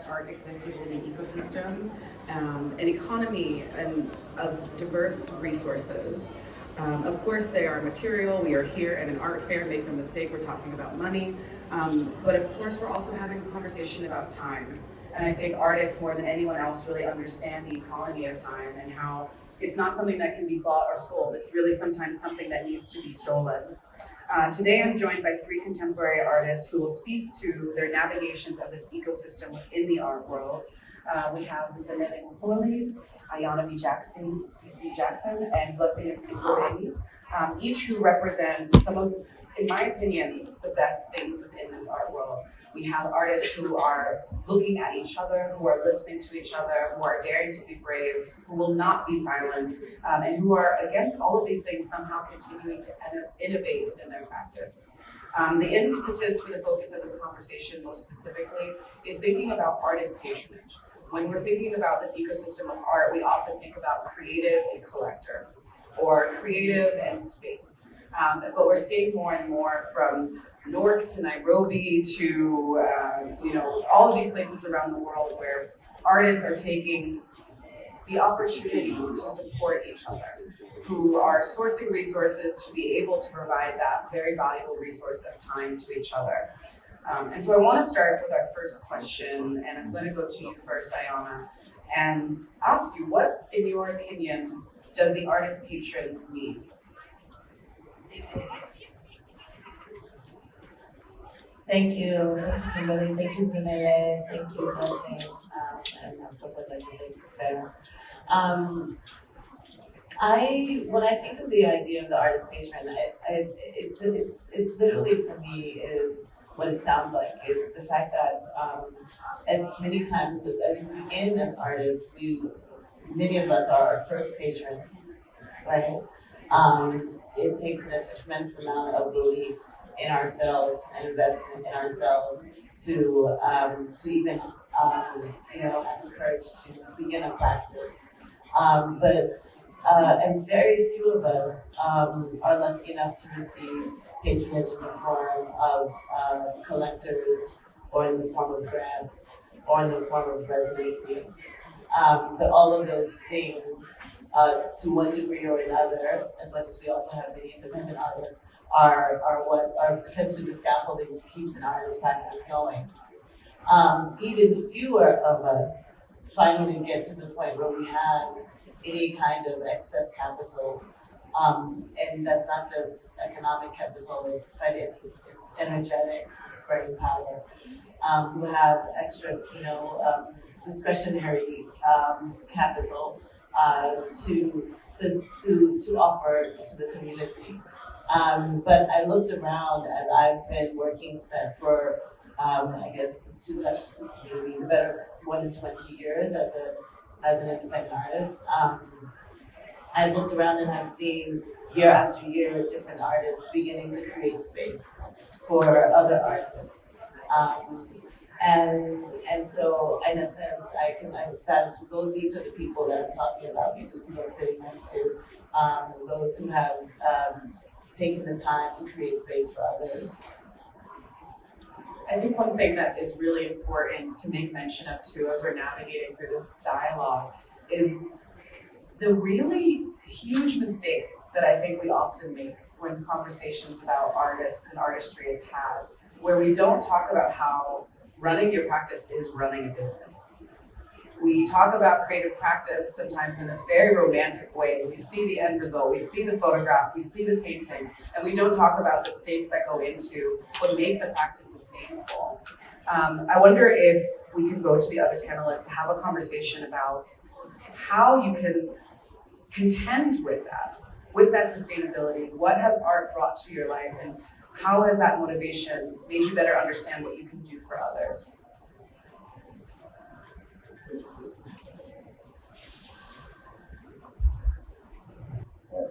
art exists within an ecosystem, an economy of diverse resources. Of course, they are material. We are here at an art fair. Make no mistake, we're talking about money. But of course, we're also having a conversation about time. And I think artists, more than anyone else, really understand the economy of time and how it's not something that can be bought or sold. It's really sometimes something that needs to be stolen. Today, I'm joined by 3 contemporary artists who will speak to their navigations of this ecosystem within the art world. We have Zanele Muholi, Ayana V, and Blessing Ngobeni, each who represent some of, in my opinion, the best things within this art world. We have artists who are looking at each other, who are listening to each other, who are daring to be brave, who will not be silenced, and who are, against all of these things, somehow continuing to innovate within their practice. The impetus for the focus of this conversation, most specifically, is thinking about artist patronage. When we're thinking about this ecosystem of art, we often think about creative and collector, or creative and space. But we're seeing more and more from Newark to Nairobi to all of these places around the world where artists are taking the opportunity to support each other, who are sourcing resources to be able to provide that very valuable resource of time to each other. And so I want to start with our first question, and I'm going to go to you first, Ayana, and ask you, what, in your opinion, does the artist patron mean? Thank you, Kimberly. Thank you, Zanele. Thank you, Blessing. And of course, I'd like to thank the fair. When I think of the idea of the artist patron, it literally for me is what it sounds like. It's the fact that as many times as we begin as artists, many of us are our first patron, right? It takes a tremendous amount of belief in ourselves and investment in ourselves to even have the courage to begin a practice. And very few of us are lucky enough to receive patronage in the form of collectors, or in the form of grants, or in the form of residencies. But all of those things, to one degree or another, as much as we also have many independent artists, are what are essentially the scaffolding that keeps an artist practice going. Even fewer of us finally get to the point where we have any kind of excess capital, and that's not just economic capital; it's finance, it's energetic, it's brain power. Who have extra, discretionary capital to offer to the community. But I looked around as I've been working for, I guess, maybe the better more than 20 years as an independent artist. I've looked around and I've seen year after year different artists beginning to create space for other artists. And so, in a sense, these are the people that I'm talking about. These are the people I'm sitting next to, those who have taken the time to create space for others. I think one thing that is really important to make mention of too, as we're navigating through this dialogue, is the really huge mistake that I think we often make when conversations about artists and artistry is had, where we don't talk about how running your practice is running a business. We talk about creative practice sometimes in this very romantic way. We see the end result, we see the photograph, we see the painting, and we don't talk about the stakes that go into what makes a practice sustainable. I wonder if we can go to the other panelists to have a conversation about how you can contend with that sustainability. What has art brought to your life, and how has that motivation made you better understand what you can do for others?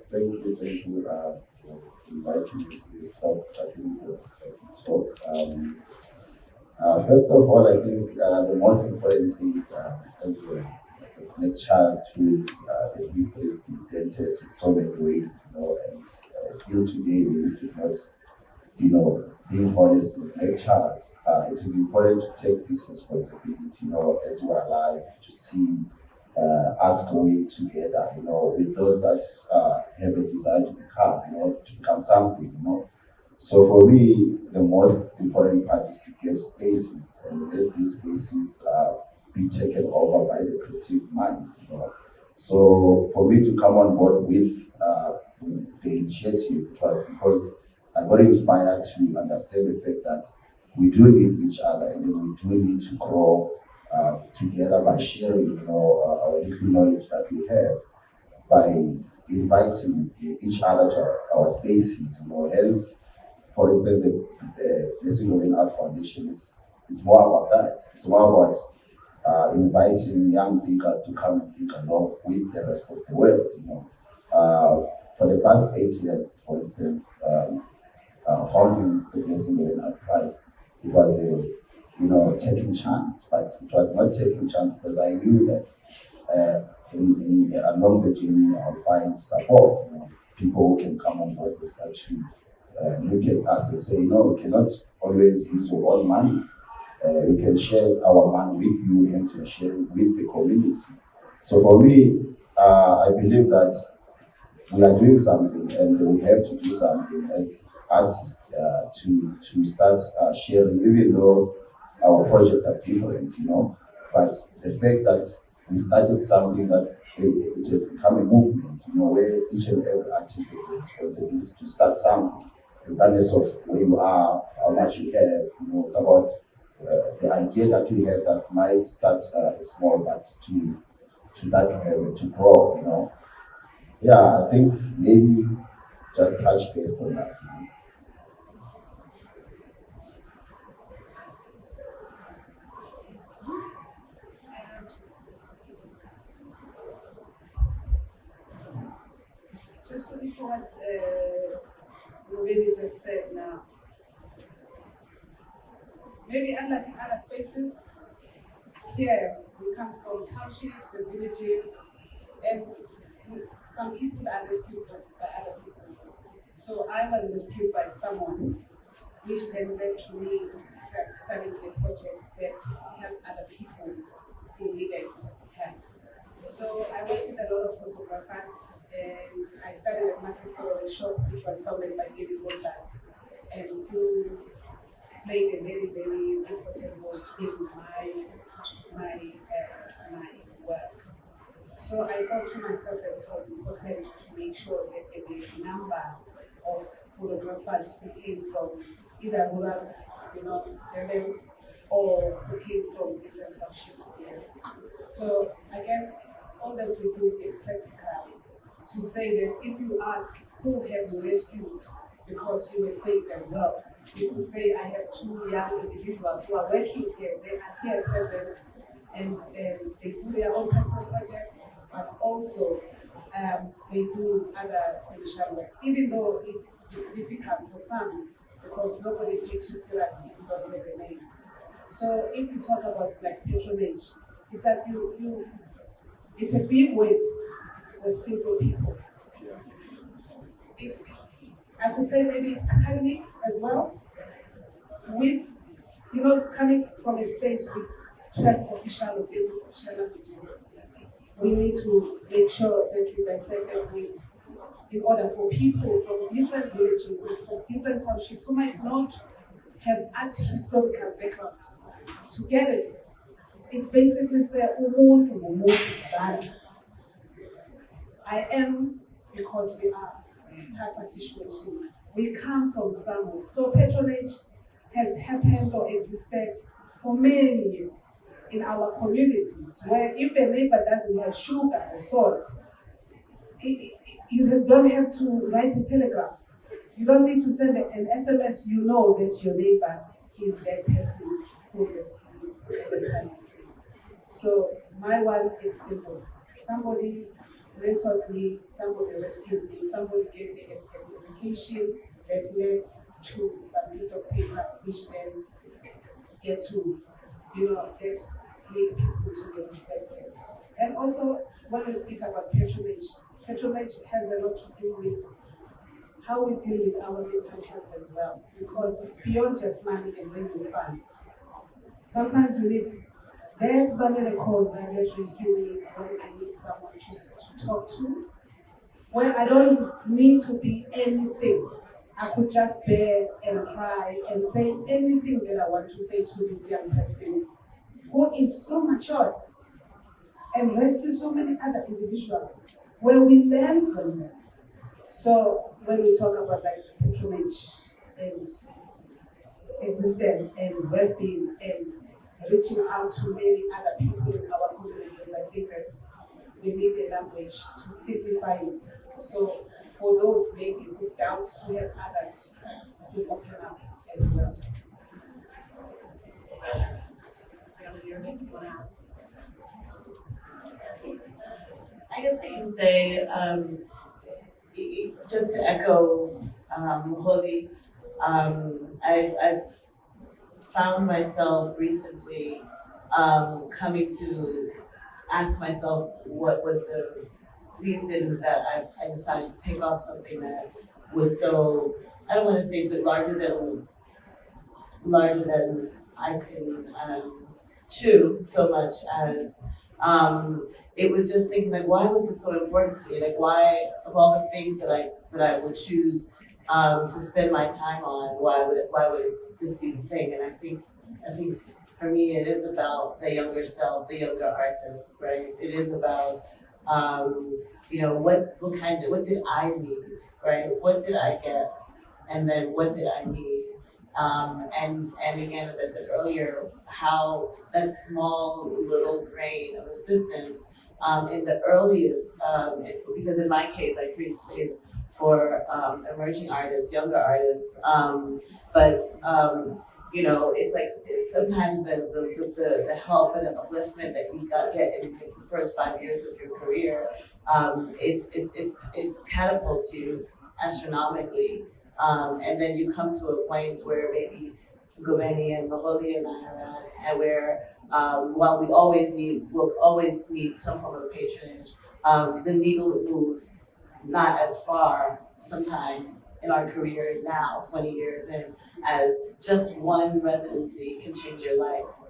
Thank you for inviting me to this talk. I think it's an exciting talk. First of all, I think the most important thing as a black child whose the history is indented in so many ways, and still today the history is not being honest with Black child, it is important to take this responsibility, as we are alive, to see us growing together, with those that have a desire to become something, So for me, the most important part is to give spaces and let these spaces be taken over by the creative minds. So for me to come on board with the initiative, it was because I got inspired to understand the fact that we do need each other, and then we do need to grow together by sharing, our little knowledge that we have, by inviting each other to our spaces. Hence, for instance, the Blessing Ngobeni Art Foundation is more about that. It's more about inviting young thinkers to come and think along with the rest of the world. For the past 8 years, for instance, founding the Blessing Ngobeni Art Prize, it was taking chance, but it was not taking chance because I knew that along the journey I'll find support. People who can come on board and start to look at us and say, we cannot always use your own money. We can share our money with you, hence we share it with the community. So for me, I believe that we are doing something, and we have to do something as artists to start sharing, even though our projects are different, But the fact that we started something that it has become a movement, where each and every artist has a responsibility to start something, regardless of where you are, how much you have. It's about the idea that we have that might start small, but to that level, to grow. Yeah, I think maybe just touch base on that. Just looking for what Ngobeni just said now. Maybe unlike in other spaces, here we come from townships and villages, and some people are rescued by other people. So I was rescued by someone, which then led to me studying the projects that help other people who needed help. So I work with a lot of photographers, and I started a market for a shop which was founded by David Woodland, and who played a very, very important role in my work. So I thought to myself that it was important to make sure that the number of photographers who came from either rural, urban, or who came from different townships here. So I guess all that we do is practical, to say that if you ask who have you rescued because you were saved as well, you could say I have 2 young individuals who are working here, they are here present, and they do their own personal projects, but also they do other commercial work, even though it's difficult for some because nobody takes you serious if you don't have a name. So if you talk about like patronage, it's that it's a big word for simple people. I could say maybe it's academic as well. With, coming from a space with 12 official or 8 official languages, we need to make sure that we dissect that word in order for people from different villages and from different townships who might not have art historical background to get it. It's basically say, I am because we are type of situation. We come from somewhere. So patronage has happened or existed for many years in our communities, where if a neighbor doesn't have sugar or salt, you don't have to write a telegram. You don't need to send an SMS. You know that your neighbor is that person who rescued you at the time. So my one is simple. Somebody mentored me, somebody rescued me, somebody gave me an education that led to some piece of paper, which then get to, get make people to be respected. And also, when we speak about patronage has a lot to do with how we deal with our mental health as well, because it's beyond just money and raising funds. Sometimes we need, there's Zanele calls and there's rescuing when I need someone to talk to, where I don't need to be anything. I could just bear and cry and say anything that I want to say to this young person who is so matured and rescue so many other individuals, where we learn from them. So when we talk about like patronage and existence and well-being and reaching out to many other people in our communities, I think that we need a language to simplify it. So for those maybe who doubt to help others, we open up as well. I guess I can say, just to echo Muholi, I've found myself recently coming to ask myself what was the reason that I decided to take off something that was so, I don't want to say it's larger than I can chew so much as it was just thinking like, why was this so important to me? Like, why of all the things that I would choose to spend my time on, why would this be the thing? And I think for me it is about the younger self, the younger artist, right? It is about what did I need, right? What did I get, and then what did I need? And again, as I said earlier, how that small little grain of assistance in the earliest, because in my case, I create space for emerging artists, younger artists, but it's like sometimes the help and the upliftment that you get in the first 5 years of your career, it's catapults you astronomically. And then you come to a point where maybe Ngobeni and Muholi and I are at, and where while we'll always need some form of patronage, the needle moves not as far sometimes in our career now, 20 years in, as just one residency can change your life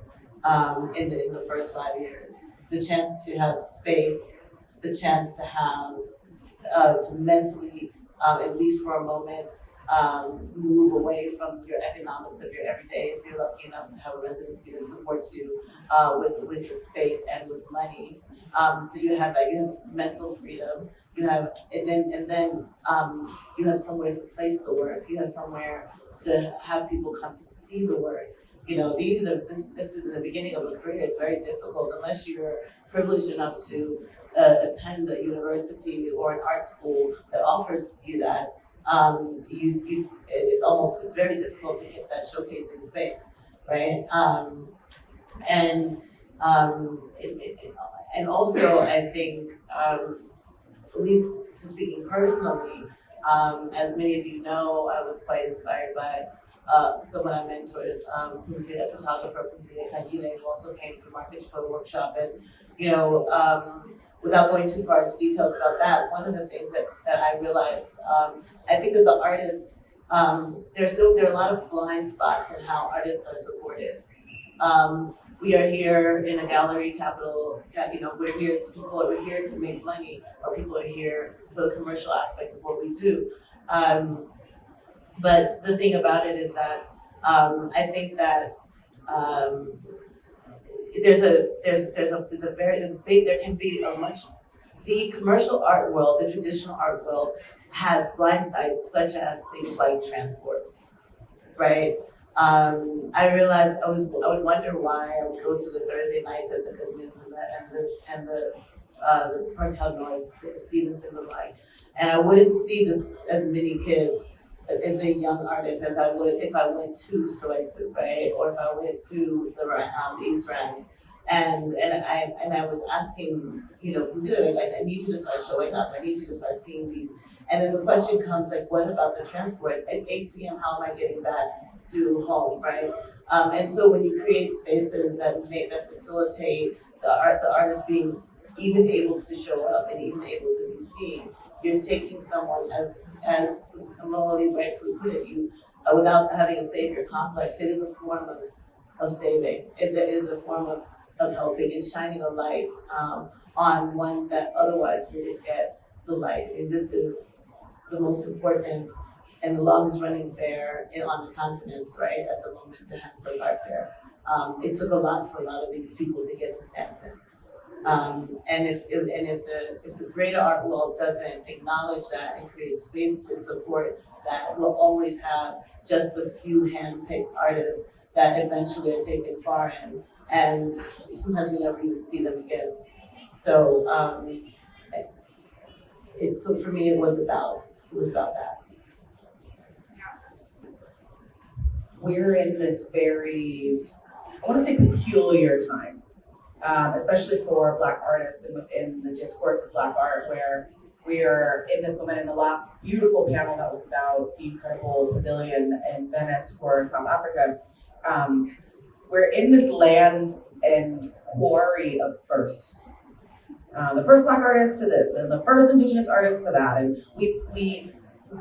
in the first 5 years. The chance to have space, the chance to have to mentally, at least for a moment, move away from your economics of your everyday if you're lucky enough to have a residency that supports you with the space and with money. So you have that, you have mental freedom, you have, and then you have somewhere to place the work, you have somewhere to have people come to see the work. This is the beginning of a career. It's very difficult unless you're privileged enough to attend a university or an art school that offers you that. It's very difficult to get that showcasing space, right? And also I think, at least speaking personally, as many of you know, I was quite inspired by someone I mentored, a photographer, who also came to the Market Photo Workshop, and without going too far into details about that, one of the things that I realized, I think that the artists, there are a lot of blind spots in how artists are supported. We are here in a gallery capital, we're here to make money, or people are here for the commercial aspect of what we do. But the thing about it is that I think that the commercial art world, the traditional art world has blind sides such as things like transport, right? I realized I would wonder why I would go to the Thursday nights at the Goodmans and the Parktown North, Stevenson's and like, and I wouldn't see this as many kids, as many young artists as I would if I went to Soweto, right, or if I went to the East Rand, and I was asking, like, I need you to start showing up. I need you to start seeing these. And then the question comes, like, what about the transport? It's 8 p.m. How am I getting back to home, right? And so when you create spaces that facilitate the artist being even able to show up and even able to be seen, you're taking someone, as Muholi rightfully put it, without having a savior complex. It is a form of saving. It is a form of helping and shining a light on one that otherwise wouldn't get the light. And this is the most important and the longest running fair on the continent, right, at the moment, the Johannesburg Art Fair. It took a lot for a lot of these people to get to Sandton. And if the greater art world doesn't acknowledge that and create space and support that, we'll always have just the few hand-picked artists that eventually are taken foreign, and sometimes we never even see them again. So, so for me, it was about that. We're in this very, I want to say, peculiar time, especially for Black artists and within the discourse of Black art, where we are in this moment. In the last beautiful panel that was about the incredible pavilion in Venice for South Africa, we're in this land and quarry of firsts. The first Black artist to this, and the first Indigenous artist to that, and we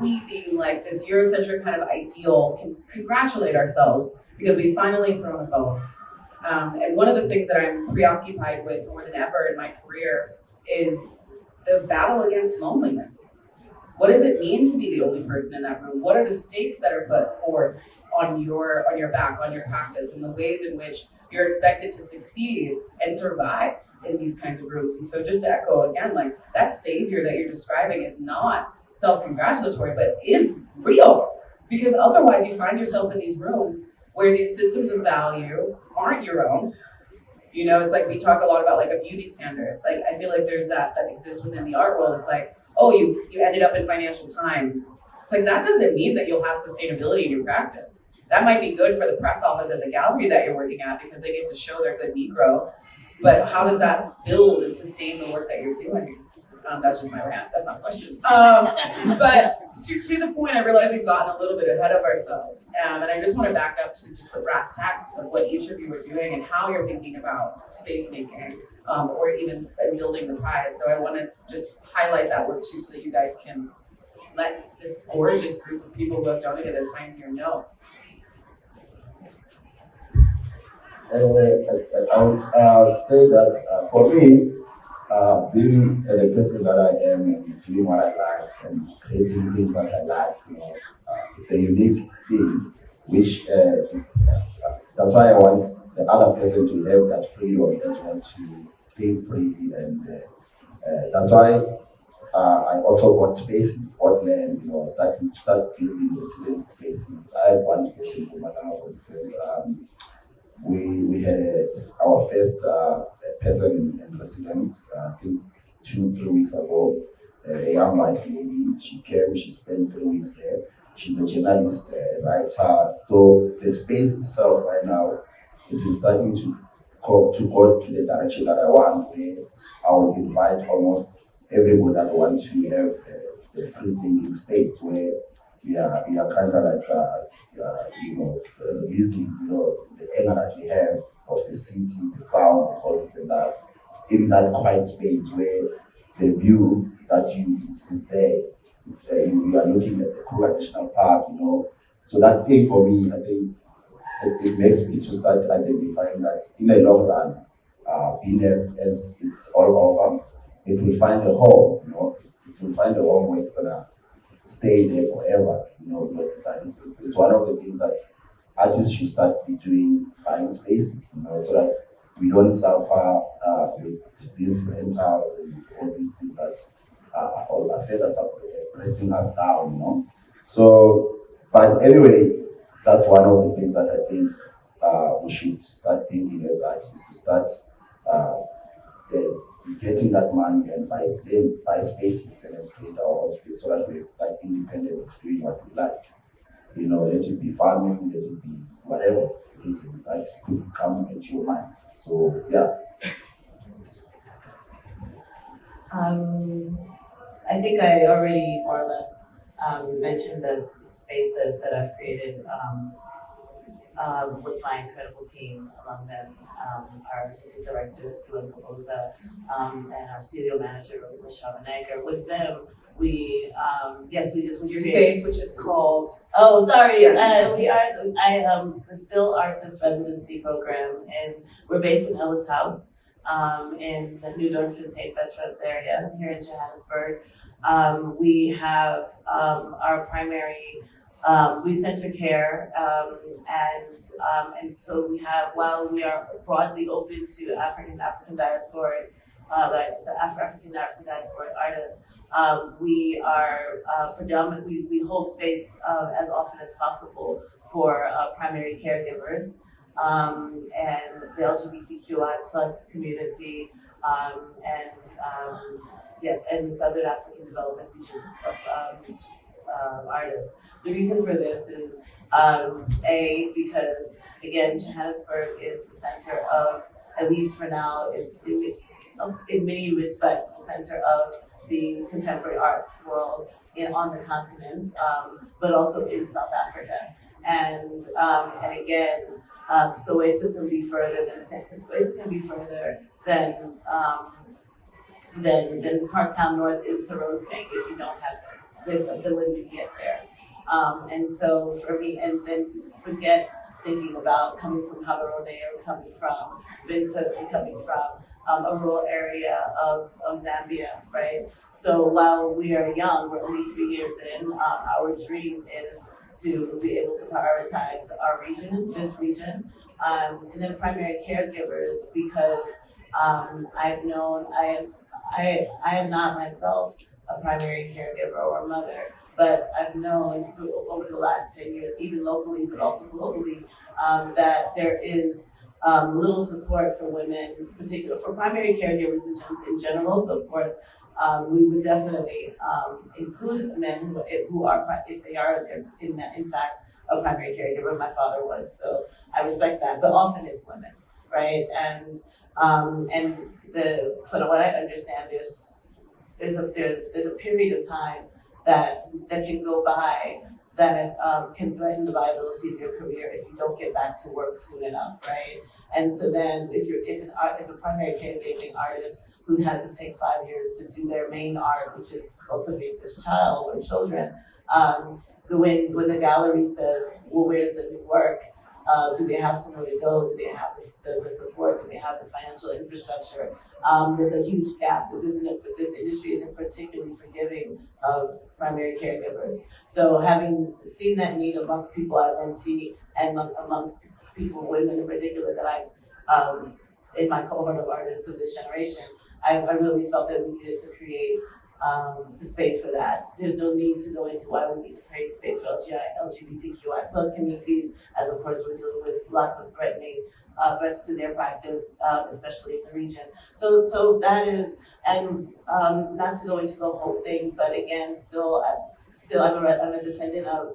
being like this Eurocentric kind of ideal can congratulate ourselves because we've finally thrown a bone. And one of the things that I'm preoccupied with more than ever in my career is the battle against loneliness. What does it mean to be the only person in that room? What are the stakes that are put forth on your back, on your practice, and the ways in which you're expected to succeed and survive in these kinds of rooms? And so just to echo again, like that savior that you're describing is not self-congratulatory, but is real, because otherwise you find yourself in these rooms where these systems of value aren't your own. You know, it's like we talk a lot about like a beauty standard. Like I feel like there's that exists within the art world. It's like, oh, you ended up in Financial Times. It's like, that doesn't mean that you'll have sustainability in your practice. That might be good for the press office at the gallery that you're working at because they get to show their good Negro. But how does that build and sustain the work that you're doing? That's just my rant. That's not a question. But to the point, I realize we've gotten a little bit ahead of ourselves. And I just want to back up to just the brass tacks of what each of you are doing and how you're thinking about space making or even building the prize. So I want to just highlight that work too so that you guys can let this gorgeous group of people who have donated their time here know. I would say that for me, being the person that I am and doing what I like and creating things that I like, it's a unique thing, which that's why I want the other person to have that freedom as well to think freely, and that's why I also got spaces, got land, start building residence spaces. I had one space in Kumagama, for instance. We had our first person in residence, I think 2-3 weeks ago, a young white lady. She came, she spent 3 weeks there. She's a journalist, writer. So the space itself right now, it is starting to go to the direction that I want, where I will invite almost everybody that want to have a free thinking space where we are kind of like releasing the anger that we have of the city, the sound, all this and that, in that quiet space where the view that is there. We are looking at the Kruger National Park, So that thing for me, I think it makes me to start identifying that in the long run, BNAP, as it's all over, it will find a home, It will find a home where it's gonna stay there forever, because it's one of the things that artists should start be doing, buying spaces, so that we don't suffer with these rentals and all these things that are further pressing us down, So, but anyway, that's one of the things that I think we should start thinking as artists, to start getting that money and buy spaces and then create our own space so that we're like independent of doing what we like. Let it be farming, let it be whatever reason that could come into your mind. So yeah. I think I already more or less mentioned the space that I've created with my incredible team, among them our artistic director, Sue Kabosa, and our studio manager, Michelle Nager. With them, Your space, which is called. Oh, sorry. Yeah. The Still Artist Residency program, and we're based in Ellis House, in the New Dorpsfontein Veterans area here in Johannesburg. We have our primary. We center care, and so we have. While we are broadly open to African diaspora, like the African diaspora artists. We are predominantly, we hold space as often as possible for primary caregivers and the LGBTQI plus community, and the Southern African Development Region artists. The reason for this is because again, Johannesburg is the center of, at least for now, is in many respects the center of the contemporary art world on the continent, but also in South Africa. And again, Soweto can be further than Parktown North is to Rosebank if you don't have the ability to get there. And so for me, and then forget thinking about coming from Gaborone or coming from Windhoek and coming from a rural area of Zambia, right? So while we are young, we're only 3 years in, our dream is to be able to prioritize our region, this region, and then primary caregivers, because I am not myself a primary caregiver or a mother, but I've known over the last 10 years, even locally, but also globally, that there is little support for women, particularly for primary caregivers in general. So of course, we would definitely include men who are, if they are in fact a primary caregiver. My father was, so I respect that. But often it's women, right? And from what I understand, there's a period of time that can go by that can threaten the viability of your career if you don't get back to work soon enough, right? And so then if a primary caregiving artist who's had to take 5 years to do their main art, which is cultivate this child or children, when the gallery says, well, where's the new work? Do they have somewhere to go? Do they have the support? Do they have the financial infrastructure? There's a huge gap. This industry isn't particularly forgiving of primary caregivers. So having seen that need amongst people I mentee and among people, women in particular, that I've in my cohort of artists of this generation, I really felt that we needed to create the space for that. There's no need to go into why we need to create space for LGBTQI plus communities, as of course we're dealing with lots of threats to their practice, especially in the region. So that is, and not to go into the whole thing, but again, I'm a descendant of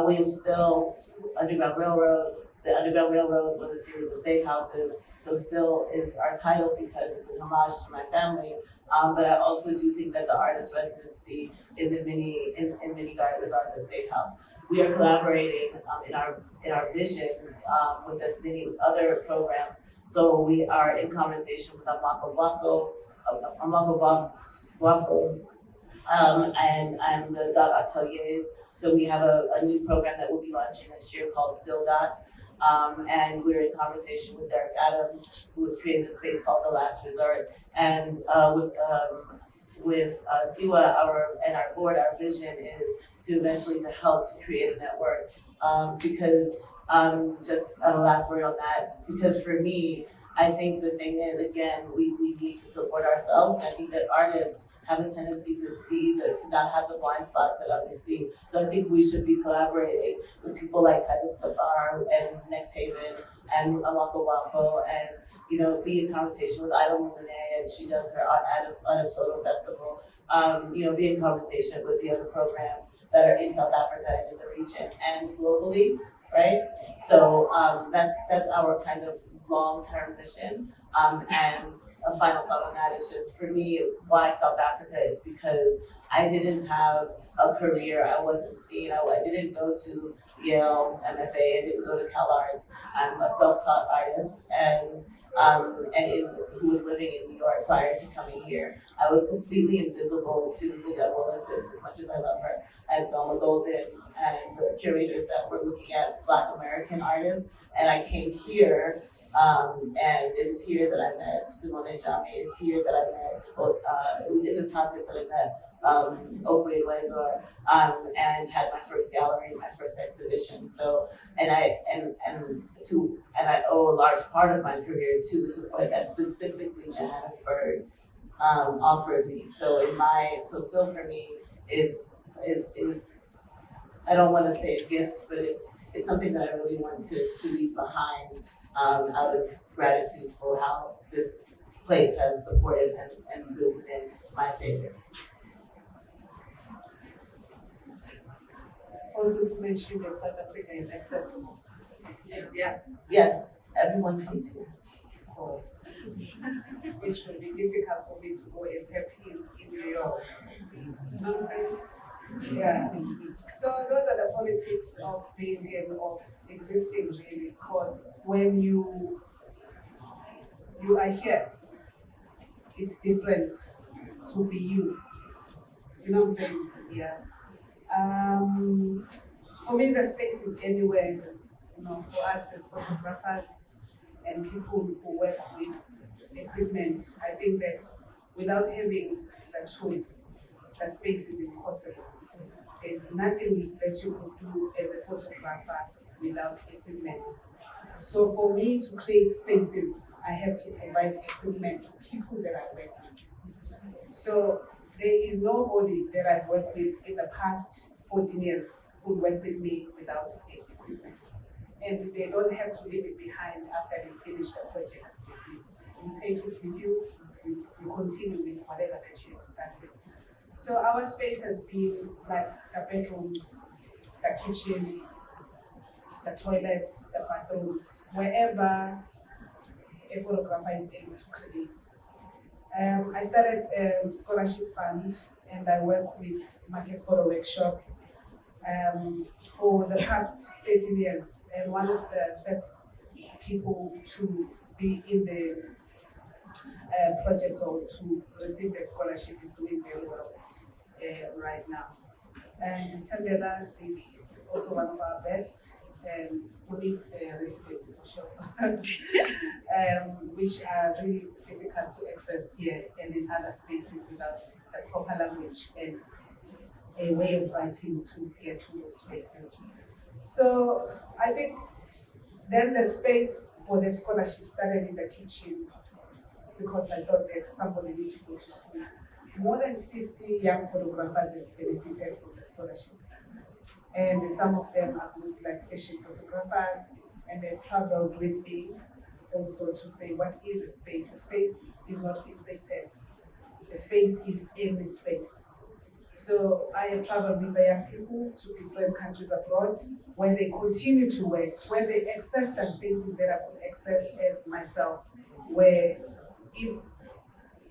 William Still, Underground Railroad. The Underground Railroad was a series of safe houses, so Still is our title because it's an homage to my family. But I also do think that the artist residency is in many regards a safe house. We are collaborating in our vision with other programs. So we are in conversation with Amako Wafo, and the Dot Ateliers. So we have a new program that we'll be launching next year called Still Dot. And we're in conversation with Derek Adams, who has created a space called The Last Resort. And with Siwa, our board, our vision is to eventually to help to create a network. Because just a last word on that, because for me, I think the thing is, again, we need to support ourselves, and I think that artists have a tendency to not have the blind spots that others see. So I think we should be collaborating with people like Titus Gafar and Next Haven and Amako Wafo, and be in conversation with Ayana V as she does her artist photo festival. Be in conversation with the other programs that are in South Africa and in the region and globally, right? So that's our kind of long-term mission. And a final thought on that is just, for me, why South Africa is because I didn't have a career. I wasn't seen. I didn't go to Yale MFA. I didn't go to Cal Arts. I'm a self-taught artist, and who was living in New York prior to coming here. I was completely invisible to the Deb Willises, as much as I love her, and Thelma Goldens, and the curators that were looking at Black American artists. And I came here, and it was here that I met Simone Jame. It's here that I met, it was in this context that I met Okwe Wezor, and had my first gallery, my first exhibition. So, and I owe a large part of my career to the support that specifically Johannesburg offered me. So still for me is I don't want to say a gift, but it's something that I really want to leave behind out of gratitude for how this place has supported and built in my savior. Also to mention that South Africa is accessible. Yeah. Yes, everyone comes here. Of course. Which would be difficult for me to go and tap in New York. You know what I'm saying? Yeah. So those are the politics of being here, of existing really, because when you are here, it's different to be you. You know what I'm saying? Yeah. For me, the space is anywhere, for us as photographers and people who work with equipment. I think that without having the tool, the space is impossible. There's nothing that you could do as a photographer without equipment. So for me to create spaces, I have to provide equipment to people that I work with. So there is nobody that I've worked with in the past 14 years who worked with me without equipment. And they don't have to leave it behind after they finish the project with you. You take it with you, you continue with whatever that you have started. So our space has been like the bedrooms, the kitchens, the toilets, the bathrooms, wherever a photographer is able to create. I started a scholarship fund and I work with Market Photo Workshop for the past 13 years. And one of the first people to be in the project or to receive the scholarship is doing very well right now. And Tembela, I think, is also one of our best. Who needs the residency for sure, which are really difficult to access here and in other spaces without the proper language and a way of writing to get to those spaces. So I think then the space for that scholarship started in the kitchen because I thought that somebody needs to go to school. More than 50 young photographers have benefited from the scholarship. And some of them are good, like fashion photographers, and they've traveled with me also to say, what is a space? A space is not fixated. A space is any space. So I have traveled with the young people to different countries abroad where they continue to work, where they access the spaces that I could access as myself, where if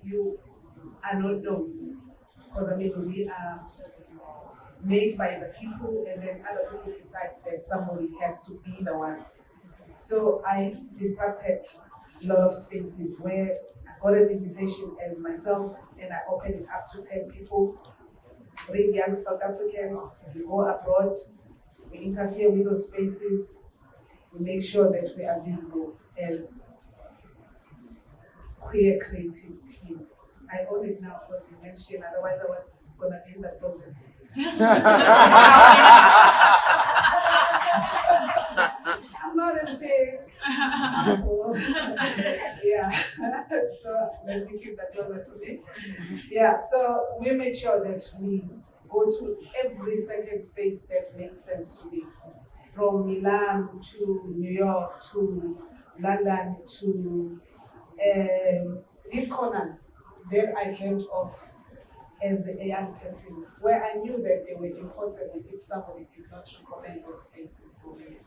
you are not known, because we are made by the people, and then other people decide that somebody has to be the one. So I disrupted a lot of spaces where I got an invitation as myself, and I opened it up to 10 people, bring young South Africans, we go abroad, we interfere with those spaces, we make sure that we are visible as queer creative team. I own it now because you mentioned, otherwise I was going to be in the closet. I'm not as big. Yeah. So let me keep that closer to me. Yeah, so we make sure that we go to every second space that makes sense to me. From Milan to New York to London to deep corners that I dreamt of as a young person, where I knew that they were impossible if somebody did not recommend those spaces for me.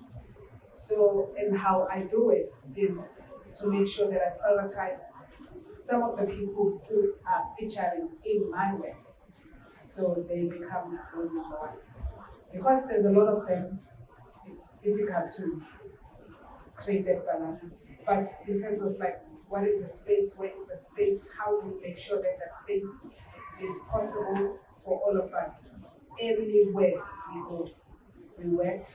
So, and how I do it is to make sure that I prioritize some of the people who are featuring in my works. so they become those number ones. Because there's a lot of them, it's difficult to create that balance. But in terms of like, what is the space, where is the space, how do we make sure that the space is possible for all of us, everywhere we go. We work,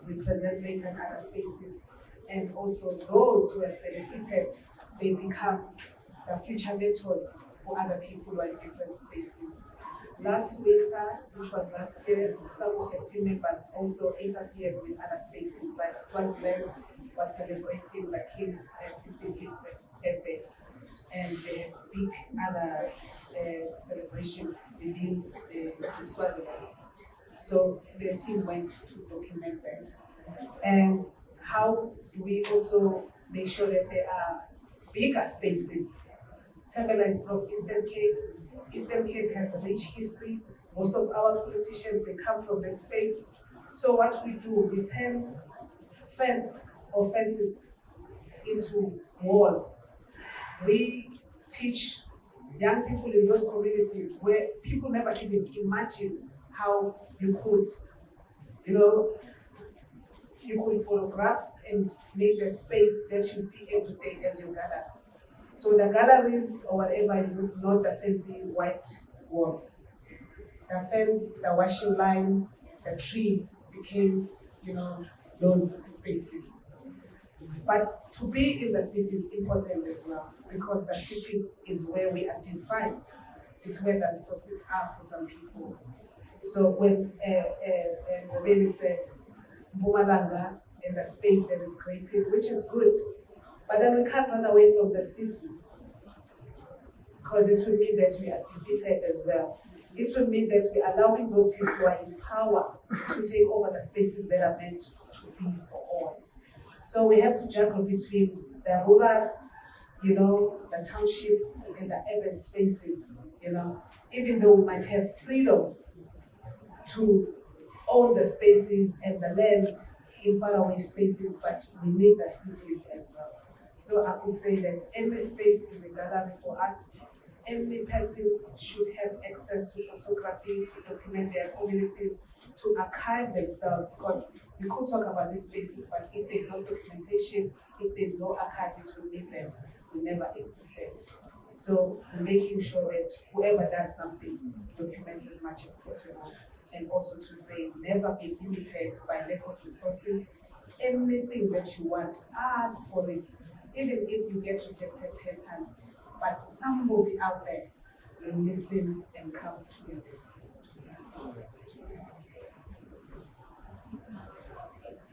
we present later in other spaces, and also those who have benefited, they become the future mentors for other people who are in different spaces. Last winter, which was last year, some of the team members also interfered with other spaces, like Swaziland was celebrating the King's 55th birthday, and big other celebrations within the Swaziland. So the team went to document that. And how do we also make sure that there are bigger spaces? Tembela is from Eastern Cape. Eastern Cape has a rich history. Most of our politicians, they come from that space. So what we do, we turn fences into walls. We teach young people in those communities where people never even imagine how you could, you could photograph and make that space that you see every day as your gallery. So the galleries or whatever is not the fancy white walls. The fence, the washing line, the tree became, those spaces. But to be in the city is important as well, because the cities is where we are defined. It's where the resources are for some people. So when Ngobeni said Mpumalanga and the space that is created, which is good, but then we can't run away from the city, because it will mean that we are defeated as well. It will mean that we are allowing those people who are in power to take over the spaces that are meant to be for all. So we have to juggle between the rural, the township, and the urban spaces, even though we might have freedom to own the spaces and the land in faraway spaces, but we need the cities as well. So I could say that every space is a gallery for us. Every person should have access to photography, to document their communities, to archive themselves, because we could talk about these spaces, but if there's no documentation, if there's no archive, it will mean that we never existed. So making sure that whoever does something documents as much as possible, and also to say never be limited by lack of resources. Anything that you want, ask for it. Even if you get rejected 10 times, but somebody out there will listen and come to your rescue.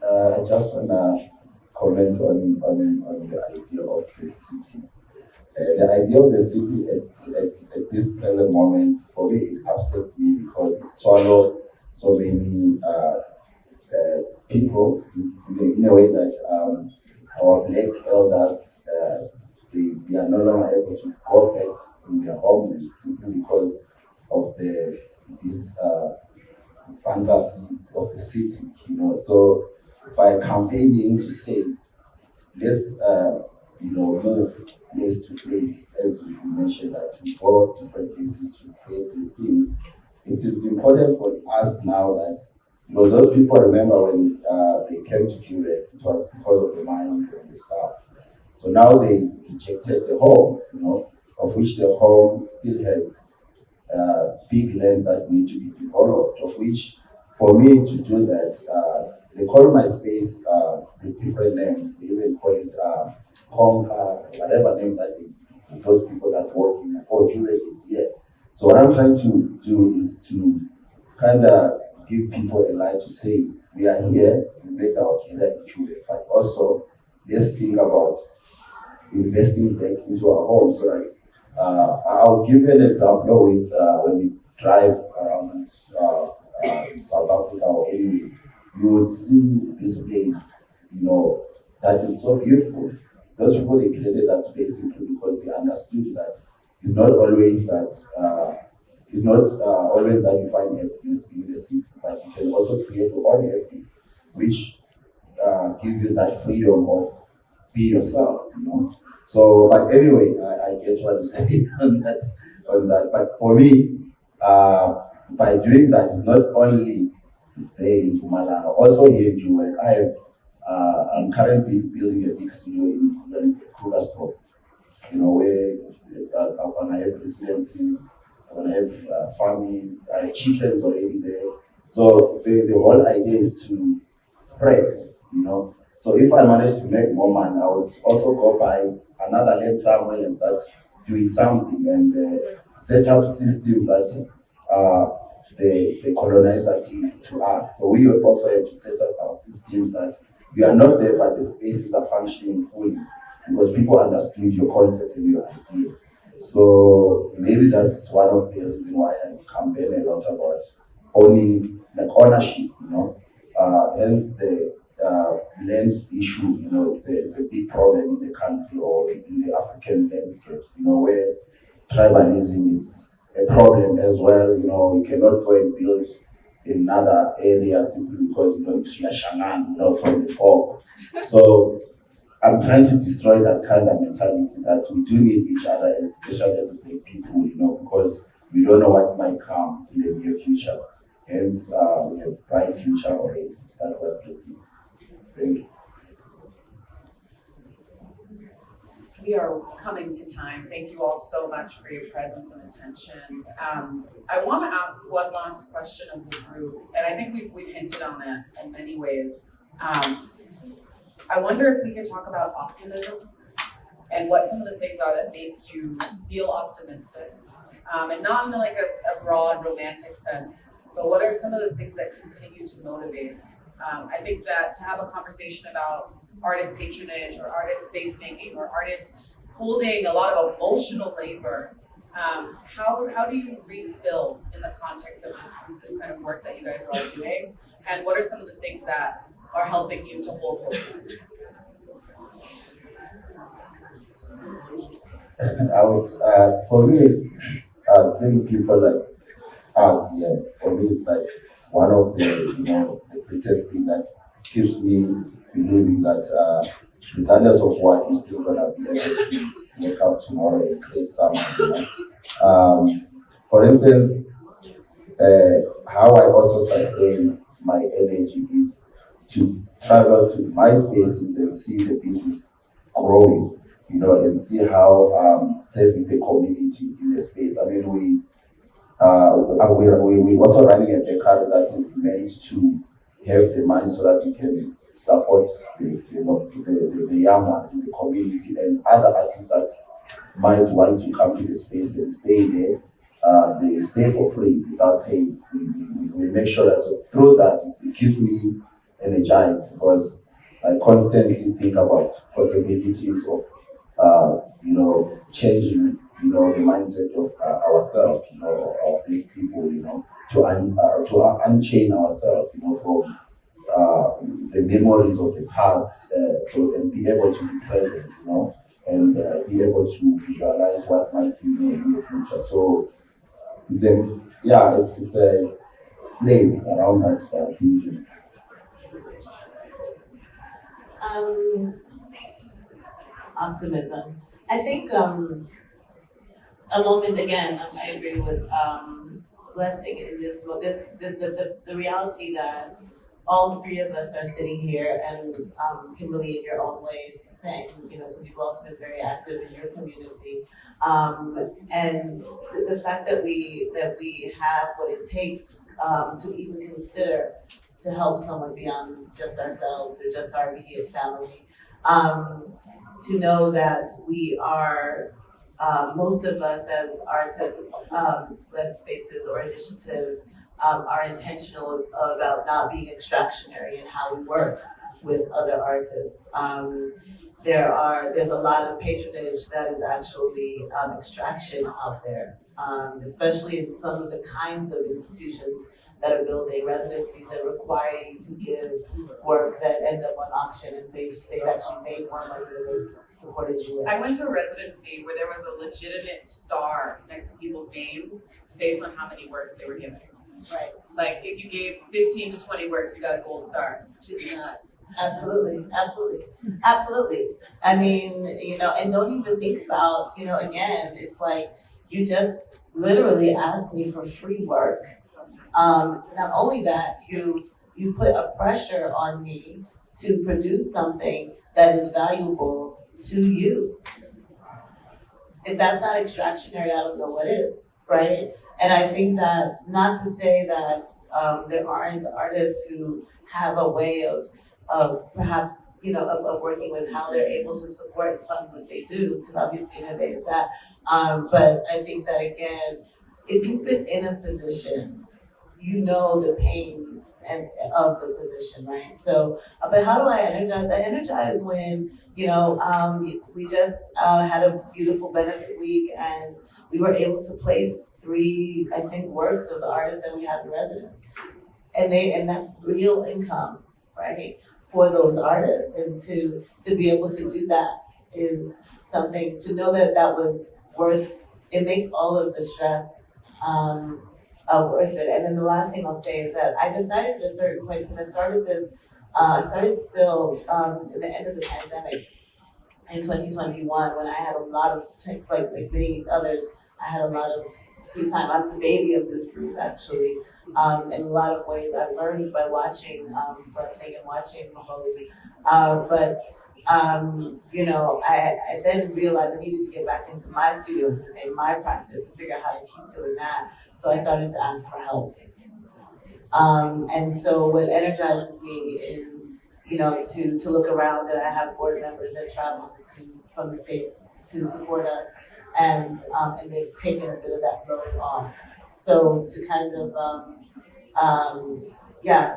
I just want to comment on the idea of the city. The idea of the city at this present moment, for me, it upsets me because it swallows so many people in a way that our black elders, they are no longer able to go back in their homelands simply because of this fantasy of the city, So by campaigning to say, let's move place to place, as you mentioned that we go different places to create these things, it is important for us now that, because those people, remember when they came to Joburg, it was because of the mines and the stuff. So now they rejected the home, of which the home still has big land that need to be developed, of which, for me to do that, they call my space with different names. They even call it Conca, whatever name that those people that work in, Joburg is here. So what I'm trying to do is to kind of give people a light to say, we are here, we make our career in Joburg, but also let's think about investing back into our homes. So that I'll give you an example with when you drive around South Africa or anywhere, you will see this place, that is so beautiful. Those people, they created that space simply because they understood that it's not always that you find happiness in the city, but you can also create your own happiness, which give you that freedom of be yourself, So, but anyway, I get what you say on that. But for me, by doing that, it's not only there in Mpumalanga, also here in Joburg. I'm currently building a big studio in Krugersdorp, where I'm gonna have residencies, I'm gonna have farming, I have chickens already there. So the whole idea is to spread, So if I manage to make more money, I would also go buy another land somewhere and start doing something and set up systems that the colonizer did to us. So we also have to set up our systems that we are not there, but the spaces are functioning fully because people understood your concept and your idea. So maybe that's one of the reasons why I campaign a lot about owning, like ownership, hence the land issue, it's a big problem in the country or in the African landscapes, where tribalism is a problem as well. You cannot go and build in another area simply because it's Yashangan, from the top. So I'm trying to destroy that kind of mentality that we do need each other, especially as Black people, because we don't know what might come in the near future. Hence, we have bright future already. That's what we do. Thank you. We are coming to time. Thank you all so much for your presence and attention. I want to ask one last question of the group, and I think we've hinted on it in many ways. I wonder if we could talk about optimism and what some of the things are that make you feel optimistic, and not in like a broad romantic sense, but what are some of the things that continue to motivate? I think that to have a conversation about artist patronage or artist space making or artists holding a lot of emotional labor, how do you refill in the context of this kind of work that you guys are all doing? And what are some of the things that are helping you to hold hope? I would, for me, seeing people like us here, for me, it's like one of the greatest thing that keeps me believing that regardless of what, we're still gonna be able to wake up tomorrow and create something. For instance, how I also sustain my energy is to travel to my spaces and see the business growing, and see how serving the community in the space. I mean, we're also running a bakery that is meant to have the money so that we can support the young ones in the community and other artists that might want to come to the space and stay there. They stay for free without paying. We make sure that, so through that, it keeps me energized because I constantly think about possibilities of changing the mindset of ourselves, our Black people, to unchain ourselves, from the memories of the past, so and be able to be present, and be able to visualize what might be in the near future. So then, it's a play around that thinking. Optimism. I think a moment again. I agree with Blessing in this. The reality that all three of us are sitting here, and Kimberly, in your own way, is the same. Because you've also been very active in your community, and the fact that we have what it takes to even consider to help someone beyond just ourselves or just our immediate family. To know that we are, most of us as artists, led spaces or initiatives, are intentional about not being extractionary in how we work with other artists. There's a lot of patronage that is actually extraction out there, especially in some of the kinds of institutions that are building residencies that require you to give work that end up on auction, and they've actually made more money than they've supported you with. I went to a residency where there was a legitimate star next to people's names based on how many works they were giving. Right. Like if you gave 15 to 20 works, you got a gold star, which is nuts. Absolutely. I mean, and don't even think about, again, it's like, you just literally asked me for free work. Not only that, you've put a pressure on me to produce something that is valuable to you. If that's not extractionary, I don't know what is, right? And I think that, not to say that there aren't artists who have a way of perhaps, of working with how they're able to support and fund what they do, because obviously in a day it's that. But I think that, again, if you've been in a position, you know the pain of the position, right? So, but how do I energize? I energize when, we just had a beautiful benefit week, and we were able to place 3, I think, works of the artists that we have in residence. And that's real income, right, for those artists. And to be able to do that is something, to know that that was worth, it makes all of the stress worth it. And then the last thing I'll say is that I decided at a certain point, because I started still in the end of the pandemic in 2021, when I had a lot of, like many others, I had a lot of free time. I'm the baby of this group, actually. In a lot of ways, I've learned by watching Blessing and watching Muholi. I then realized I needed to get back into my studio and sustain my practice and figure out how to keep doing that. So I started to ask for help. And so what energizes me is, to look around, and I have board members that travel from the States to support us, and they've taken a bit of that load off. So to kind of,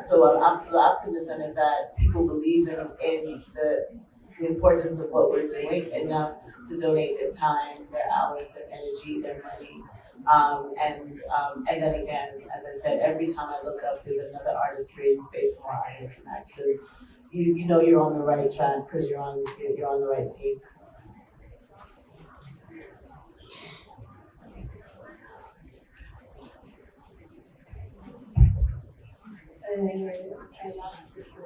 so the optimism is that people believe in the importance of what we're doing enough to donate their time, their hours, their energy, their money. And then again, as I said, every time I look up, there's another artist creating space for more artists, and that's just, you're on the right track because you're on the right team. I love people.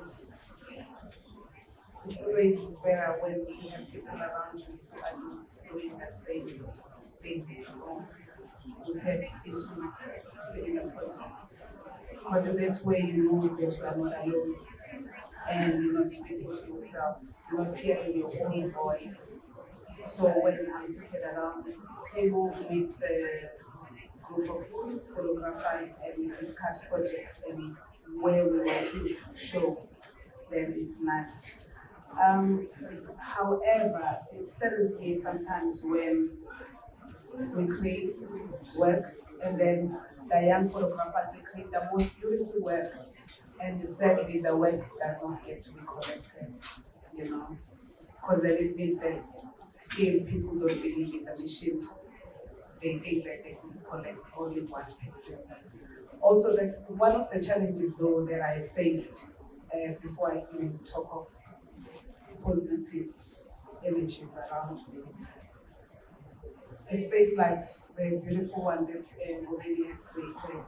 It's always better when you have people around you who are doing the same thing you take into similar projects. Because in that way you know that you are not alone and you're not speaking to yourself, you're not hearing your own voice. So when I'm sitting around the table with the group of photographers and we discuss projects and where we want to show, then it's nice. However, it saddens me sometimes when we create work and then the young photographers, they create the most beautiful work, and sadly the work does not get to be collected, because then it means that still people don't believe in the mission. They think that they can collect only 1%. Also, one of the challenges though that I faced before I even talk of positive images around me, a space like the beautiful one that Ngobeni has created.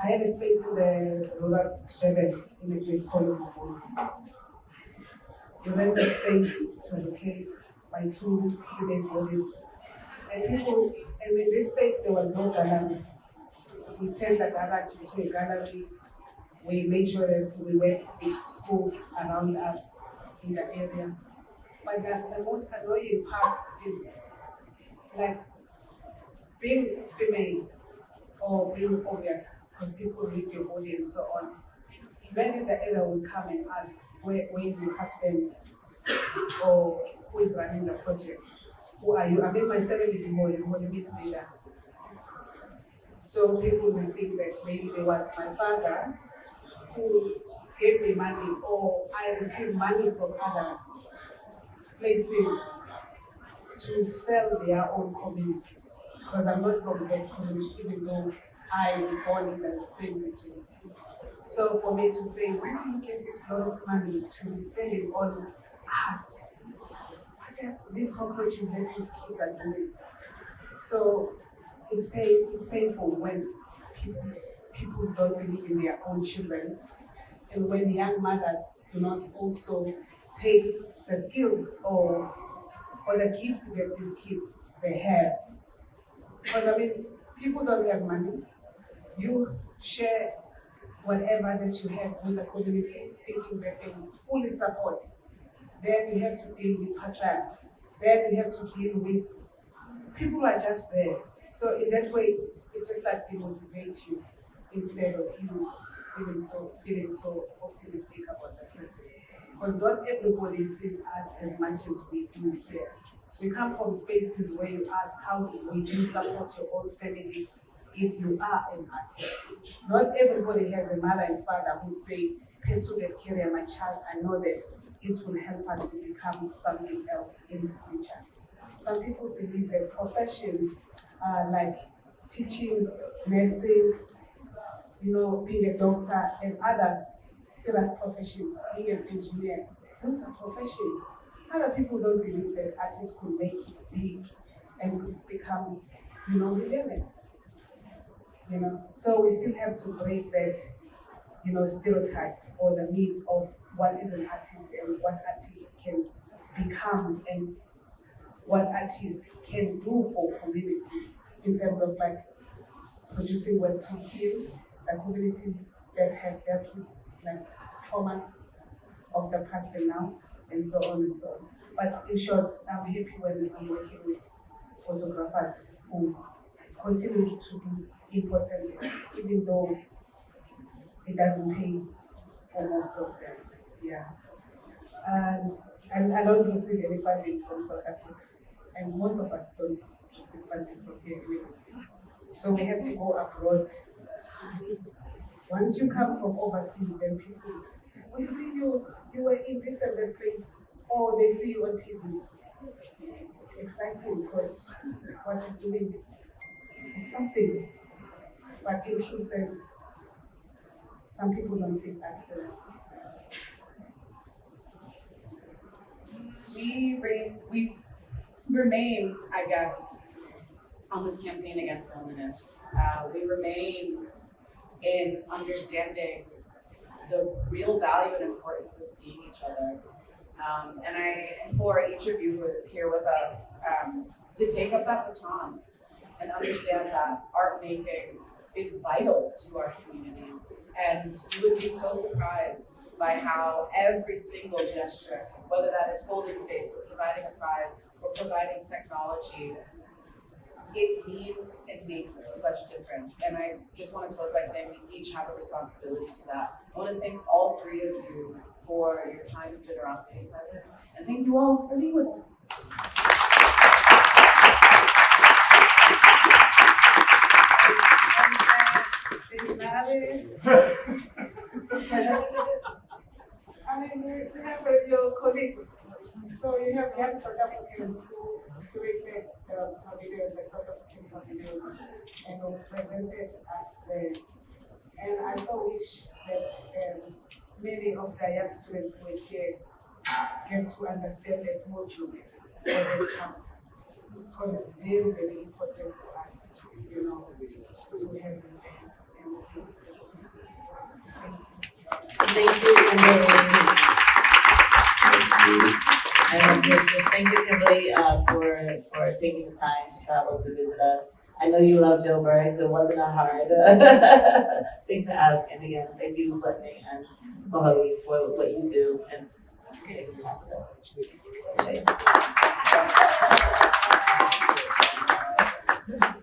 I had a space in the rural Durban in a place called Muholi. We rent the space, it was okay, by 2 female bodies. And in this space there was no gallery. We turned the garage into a gallery. We made sure that we work with schools around us in the area. But the most annoying part is like being female or being obvious, because people read your body and so on. Men in the area will come and ask, where is your husband? Or who is running the project? Who are you? I mean, my surname is Muholi means leader. So people will think that maybe it was my father who gave me money, or I received money from other places to sell their own community. Because I'm not from that community, even though I'm born in the same region. So for me to say, where do you get this lot of money to be spending on art? What are these cockroaches that these kids are doing? So it's painful when people don't believe in their own children, and when young mothers do not also take the skills or the gift that these kids they have Because I mean, people don't have money. You share whatever that you have with the community, thinking that they will fully support. Then you have to deal with patrons. Then you have to deal with people who are just there. So in that way, it just like demotivates you instead of you feeling so optimistic about the future. Because not everybody sees art as much as we do here. We come from spaces where you ask, how do you support your own family if you are an artist? Not everybody has a mother and father who say, pursue that career, my child, I know that it will help us to become something else in the future. Some people believe that professions like teaching, nursing, being a doctor, and other still as professions, being an engineer, those are professions. Other people don't believe that artists could make it big and could become, millionaires. So we still have to break that, stereotype or the myth of what is an artist and what artists can become and what artists can do for communities in terms of like producing work to heal the communities that have dealt with like traumas of the past and now, and so on and so on. But in short, I'm happy when I'm working with photographers who continue to do important work, even though it doesn't pay for most of them. Yeah. And I don't receive any funding from South Africa. And most of us don't receive funding from here. So we have to go abroad. Once you come from overseas, then people, we see you were in this and that place, or they see you on TV. It's exciting because what you're doing is something. But in true sense, some people don't take that sense. We remain, I guess, on this campaign against loneliness. We remain in understanding the real value and importance of seeing each other. And I implore each of you who is here with us to take up that baton and understand that art making is vital to our communities. And you would be so surprised by how every single gesture, whether that is holding space or providing a prize or providing technology, it means and makes such a difference. And I just want to close by saying we each have a responsibility to that. I want to thank all three of you for your time, generosity, and presence. And thank you all for being with us. I mean, we have your colleagues. So you have young South Africans who created the pavilion, the South African pavilion, and who presented us there. And I so wish that many of the young students who are here get to understand that module or the chapter. Because it's very, very important for us, to have them and see this. Thank you, Kimberly. I want to just thank you, Kimberly, for taking the time to travel to visit us. I know you love Joburg, so it wasn't a hard thing to ask. And again, thank you, Blessing and Muholi, for what you do and taking the time with us. Appreciate it.